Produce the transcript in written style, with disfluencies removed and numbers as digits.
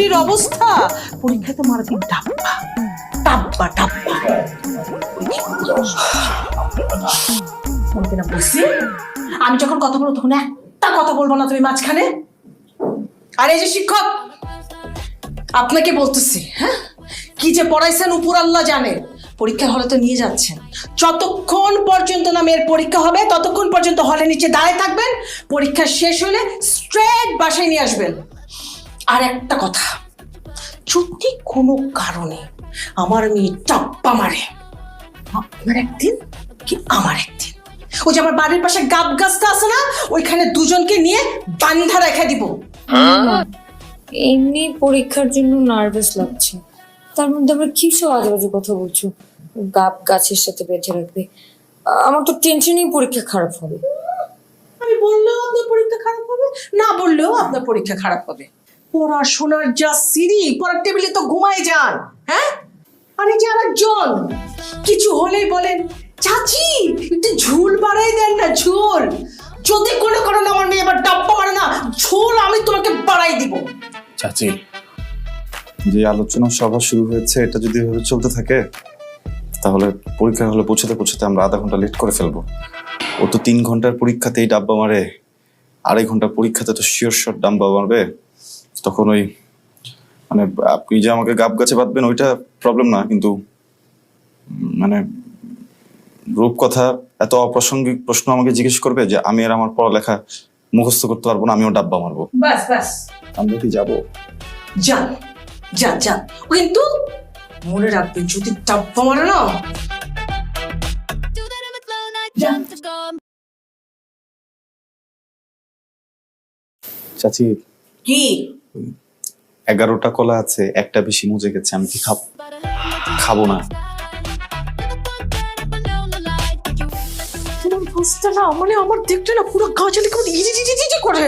বৃষ্টির অবস্থা, পরীক্ষাতে মারবি ডাব্বা ডাব্বা ডাব্বা। বলছি আমি যখন কথা বলবো তখন একটা কথা বলবো না তুমি মাঝখানে। আর এই যে শিক্ষক, আপনাকে বলতেছি, হ্যাঁ, কি যে পড়াইছেন উপর আল্লাহ জানে। পরীক্ষা হলে তো নিয়ে যাচ্ছেন, যতক্ষণ পর্যন্ত না মেয়ের পরীক্ষা হবে ততক্ষণ পর্যন্ত হলে নিচে দাঁড়িয়ে থাকবেন। পরীক্ষা শেষ হলে স্ট্রেট বাসায় নিয়ে আসবেন। আর একটা কথা, যদি কোনো কারণে আমার মেয়ে চাপ্পা মারে, আপনার একদিন কি আমার একদিন, ওই যে আমার বাড়ির পাশে গাব গাছটা আছে না, ওইখানে দুজনকে নিয়ে বান্ধা রেখে দিব। এমনি পরীক্ষার জন্য নার্ভাস লাগছে, তার মধ্যে আবার কি সব আজেবাজে কথা বলছো। গাব গাছের সাথে বেঁধে রাখবে, আমার তো টেনশনই পরীক্ষা খারাপ হবে। আমি বললেও আপনার পরীক্ষা খারাপ হবে, না বললেও আপনার পরীক্ষা খারাপ হবে। পড়াশোনার যা সিঁড়ি, পড়ার টেবিলে তো ঘুমায় যান, হ্যাঁ? আরে যে আরেকজন কিছু হলেই বলেন চাচি একটু ঝুল বাড়াই দেন না, ঝুল। যদি কোনো কারণে আমার মেয়ে আবার ডাব্বা মারে না, ঝুল আমি তোমাকে বাড়াই দিব। চাচি, যে আলোচনা সভা শুরু হয়েছে এটা যদি এভাবে চলতে থাকে তাহলে পরীক্ষার হলে পৌঁছাতে পৌঁছাতে আমরা আধা ঘন্টা লেট করে ফেলবো। ও তো 3 ঘন্টার পরীক্ষাতেই ডাব্বা মারে, 2.5 ঘন্টার পরীক্ষাতে তো শিওর শট ডাব্বা মারবে। তখন ওই মানে আপনি যে আমাকে গাব গাছে বাঁধবেন ওইটা প্রবলেম না, কিন্তু মানে রূপকথা এত অপ্রাসঙ্গিক প্রশ্ন আমাকে জিজ্ঞেস করবে যে আমি আর আমার পড়ালেখা মুখস্থ করতে পারবো না, আমিও ডাব্বা মারবো। বাস বাস, আমরা কি যাবো? যান যান যান, কিন্তু মনে রাখবেন যদি ডাব্বা মারে না, চাচি কি 11টা কলা আছে, একটা বেশি মুজে গেছে, আমি কি খাবো না। তোমার বুঝতে না, মানে আমার দেখতে না পুরো গা চালি করে ইজি করে।